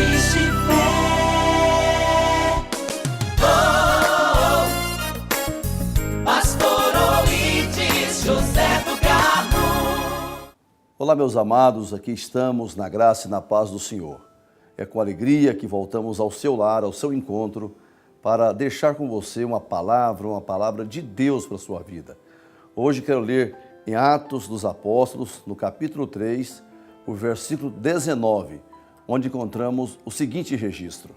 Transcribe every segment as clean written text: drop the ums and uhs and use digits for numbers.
Sementes de Fé. Oh, Pastor Oídes José do Carmo. Olá, meus amados, aqui estamos na graça e na paz do Senhor. É com alegria que voltamos ao seu lar, ao seu encontro, para deixar com você uma palavra de Deus para a sua vida. Hoje quero ler em Atos dos Apóstolos, no capítulo 3, o versículo 19, onde encontramos o seguinte registro: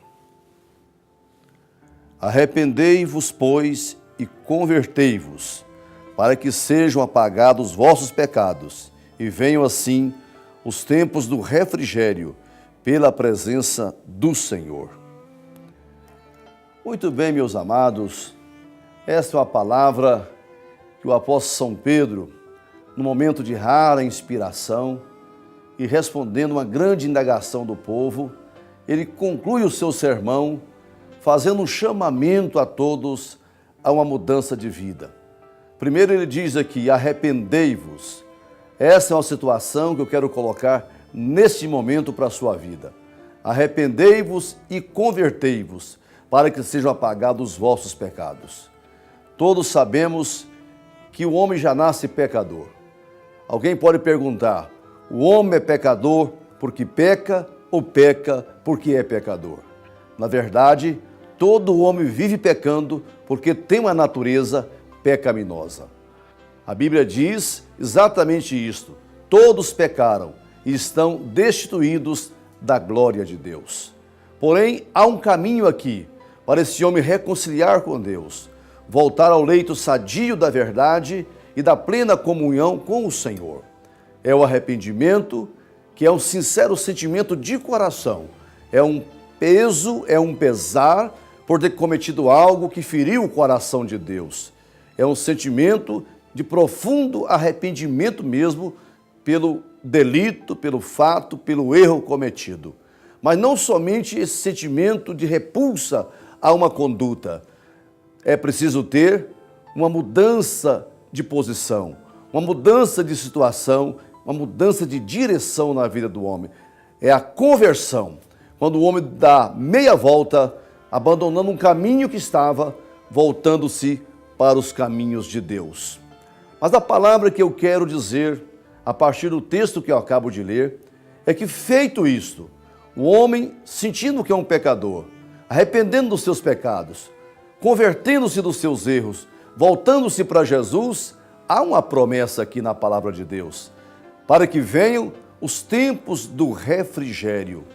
Arrependei-vos, pois, e convertei-vos, para que sejam apagados os vossos pecados, e venham assim os tempos do refrigério, pela presença do Senhor. Muito bem, meus amados, esta é uma palavra que o apóstolo São Pedro, no momento de rara inspiração e respondendo uma grande indagação do povo, ele conclui o seu sermão fazendo um chamamento a todos a uma mudança de vida. Primeiro ele diz aqui, arrependei-vos. Essa é uma situação que eu quero colocar neste momento para a sua vida. Arrependei-vos e convertei-vos, para que sejam apagados os vossos pecados. Todos sabemos que o homem já nasce pecador. Alguém pode perguntar, o homem é pecador porque peca ou peca porque é pecador? Na verdade, todo homem vive pecando porque tem uma natureza pecaminosa. A Bíblia diz exatamente isto: todos pecaram e estão destituídos da glória de Deus. Porém, há um caminho aqui para esse homem reconciliar com Deus, voltar ao leito sadio da verdade e da plena comunhão com o Senhor. É o arrependimento, que é um sincero sentimento de coração, é um peso, é um pesar por ter cometido algo que feriu o coração de Deus. É um sentimento de profundo arrependimento mesmo pelo delito, pelo fato, pelo erro cometido. Mas não somente esse sentimento de repulsa a uma conduta. É preciso ter uma mudança de posição, uma mudança de situação, uma mudança de direção na vida do homem. É a conversão, quando o homem dá meia volta, abandonando um caminho que estava, voltando-se para os caminhos de Deus. Mas a palavra que eu quero dizer, a partir do texto que eu acabo de ler, é que feito isto, o homem, sentindo que é um pecador, arrependendo dos seus pecados, convertendo-se dos seus erros, voltando-se para Jesus, há uma promessa aqui na palavra de Deus, para que venham os tempos do refrigério.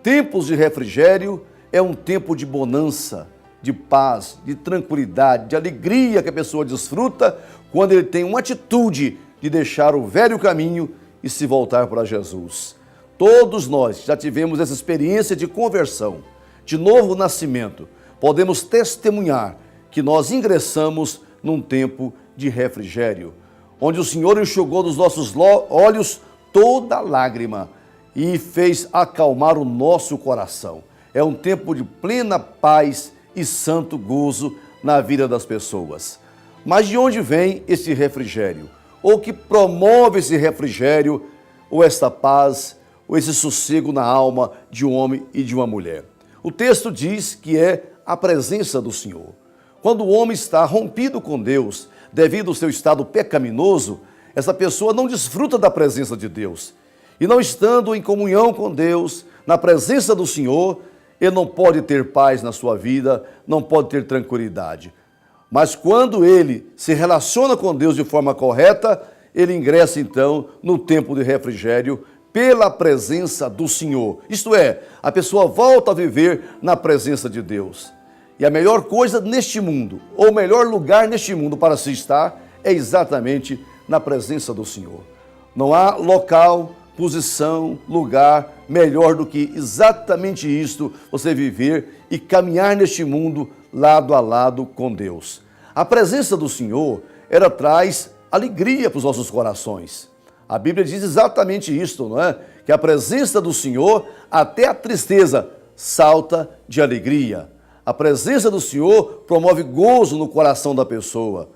Tempos de refrigério é um tempo de bonança, de paz, de tranquilidade, de alegria que a pessoa desfruta quando ele tem uma atitude de deixar o velho caminho e se voltar para Jesus. Todos nós já tivemos essa experiência de conversão, de novo nascimento. Podemos testemunhar que nós ingressamos num tempo de refrigério, onde o Senhor enxugou dos nossos olhos toda lágrima e fez acalmar o nosso coração. É um tempo de plena paz e santo gozo na vida das pessoas. Mas de onde vem esse refrigério? Ou que promove esse refrigério, ou esta paz, ou esse sossego na alma de um homem e de uma mulher? O texto diz que é a presença do Senhor. Quando o homem está rompido com Deus, devido ao seu estado pecaminoso, essa pessoa não desfruta da presença de Deus. E não estando em comunhão com Deus, na presença do Senhor, ele não pode ter paz na sua vida, não pode ter tranquilidade. Mas quando ele se relaciona com Deus de forma correta, ele ingressa então no tempo de refrigério pela presença do Senhor. Isto é, a pessoa volta a viver na presença de Deus. E a melhor coisa neste mundo, ou o melhor lugar neste mundo para se estar, é exatamente na presença do Senhor. Não há local, posição, lugar melhor do que exatamente isto, você viver e caminhar neste mundo lado a lado com Deus. A presença do Senhor, ela traz alegria para os nossos corações. A Bíblia diz exatamente isto, não é? Que a presença do Senhor, até a tristeza, salta de alegria. A presença do Senhor promove gozo no coração da pessoa.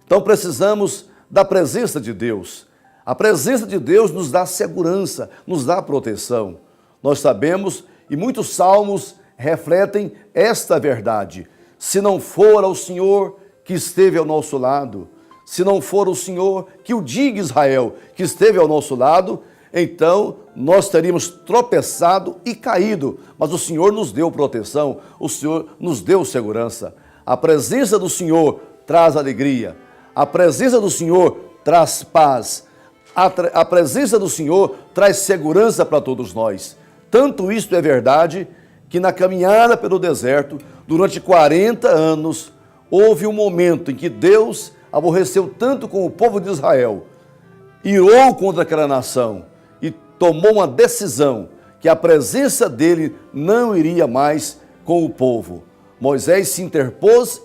Então precisamos da presença de Deus. A presença de Deus nos dá segurança, nos dá proteção. Nós sabemos E muitos salmos refletem esta verdade. Se não for o Senhor que esteve ao nosso lado, se não for o Senhor que o diga Israel, que esteve ao nosso lado, então nós teríamos tropeçado e caído. Mas o Senhor nos deu proteção, o Senhor nos deu segurança. A presença do Senhor traz alegria, a presença do Senhor traz paz, a presença do Senhor traz segurança para todos nós. Tanto isto é verdade que na caminhada pelo deserto, durante 40 anos, houve um momento em que Deus aborreceu tanto com o povo de Israel, irou contra aquela nação e tomou uma decisão que a presença dele não iria mais com o povo. Moisés se interpôs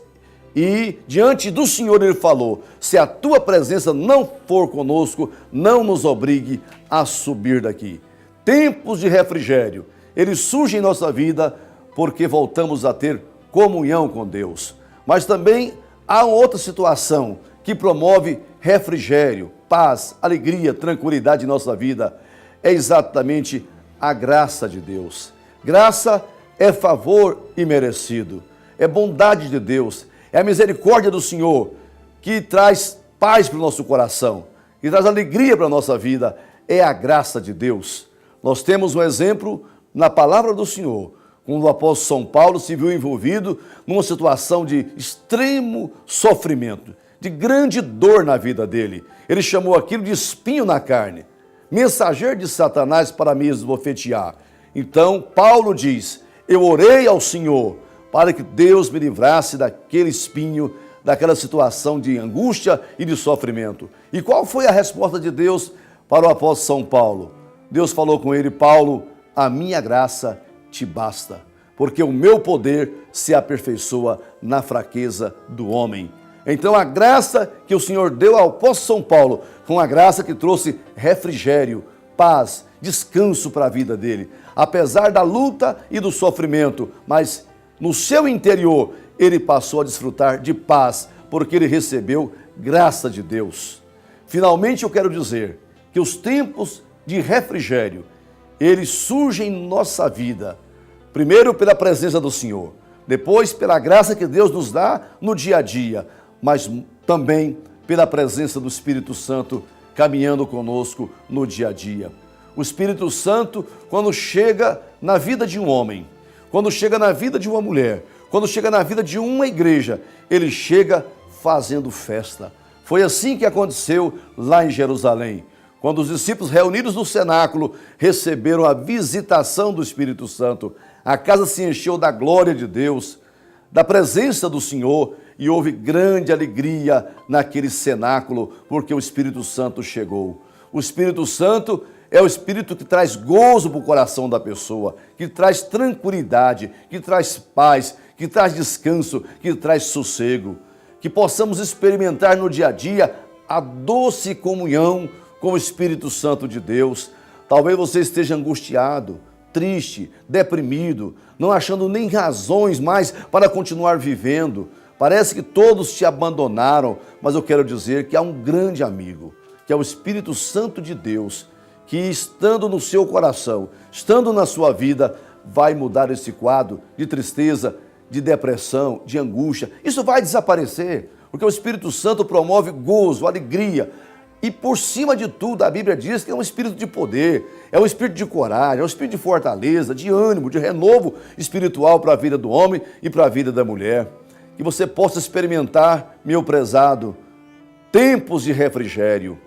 e diante do Senhor ele falou: se a tua presença não for conosco, não nos obrigue a subir daqui. Tempos de refrigério, eles surgem em nossa vida porque voltamos a ter comunhão com Deus. Mas também há outra situação que promove refrigério, paz, alegria, tranquilidade em nossa vida. É exatamente a graça de Deus. Graça é favor imerecido, é bondade de Deus, é a misericórdia do Senhor que traz paz para o nosso coração e traz alegria para a nossa vida. É a graça de Deus. Nós temos um exemplo na palavra do Senhor, quando o apóstolo São Paulo se viu envolvido numa situação de extremo sofrimento, de grande dor na vida dele. Ele chamou aquilo de espinho na carne, mensageiro de Satanás para me esbofetear. Então, Paulo diz: eu orei ao Senhor para que Deus me livrasse daquele espinho, daquela situação de angústia e de sofrimento. E qual foi a resposta de Deus para o apóstolo São Paulo? Deus falou com ele: Paulo, a minha graça te basta, porque o meu poder se aperfeiçoa na fraqueza do homem. Então a graça que o Senhor deu ao apóstolo São Paulo foi uma graça que trouxe refrigério, paz, descanso para a vida dele. Apesar da luta e do sofrimento, mas no seu interior ele passou a desfrutar de paz, porque ele recebeu graça de Deus. Finalmente eu quero dizer que os tempos de refrigério, eles surgem em nossa vida, primeiro pela presença do Senhor, depois pela graça que Deus nos dá no dia a dia, mas também pela presença do Espírito Santo caminhando conosco no dia a dia. O Espírito Santo, quando chega na vida de um homem, quando chega na vida de uma mulher, quando chega na vida de uma igreja, ele chega fazendo festa. Foi assim que aconteceu lá em Jerusalém, quando os discípulos reunidos no cenáculo receberam a visitação do Espírito Santo. A casa se encheu da glória de Deus, da presença do Senhor, e houve grande alegria naquele cenáculo, porque o Espírito Santo chegou. O Espírito Santo é o Espírito que traz gozo para o coração da pessoa, que traz tranquilidade, que traz paz, que traz descanso, que traz sossego. Que possamos experimentar no dia a dia a doce comunhão com o Espírito Santo de Deus. Talvez você esteja angustiado, triste, deprimido, não achando nem razões mais para continuar vivendo. Parece que todos te abandonaram, mas eu quero dizer que há um grande amigo, que é o Espírito Santo de Deus, que estando no seu coração, estando na sua vida, vai mudar esse quadro de tristeza, de depressão, de angústia. Isso vai desaparecer, porque o Espírito Santo promove gozo, alegria. E por cima de tudo, a Bíblia diz que é um espírito de poder, é um espírito de coragem, é um espírito de fortaleza, de ânimo, de renovo espiritual para a vida do homem e para a vida da mulher. Que você possa experimentar, meu prezado, tempos de refrigério.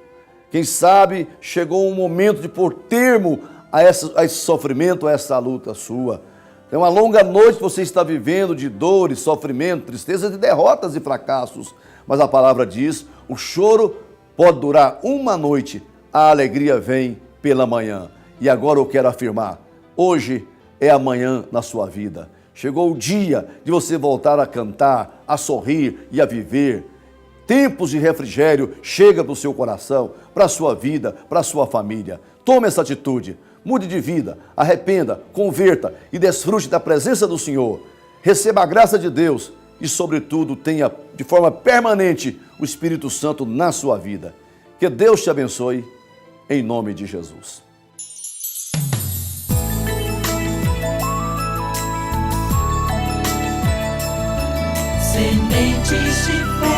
Quem sabe chegou um momento de pôr termo a esse sofrimento, a essa luta sua. É uma longa noite que você está vivendo de dores, sofrimento, tristeza, de derrotas e fracassos. Mas a palavra diz, o choro pode durar uma noite, a alegria vem pela manhã. E agora eu quero afirmar, hoje é amanhã na sua vida. Chegou o dia de você voltar a cantar, a sorrir e a viver. Tempos de refrigério chega para o seu coração, para a sua vida, para a sua família. Tome essa atitude, mude de vida, arrependa, converta e desfrute da presença do Senhor. Receba a graça de Deus e, sobretudo, tenha de forma permanente o Espírito Santo na sua vida. Que Deus te abençoe, em nome de Jesus. Sementes de fé.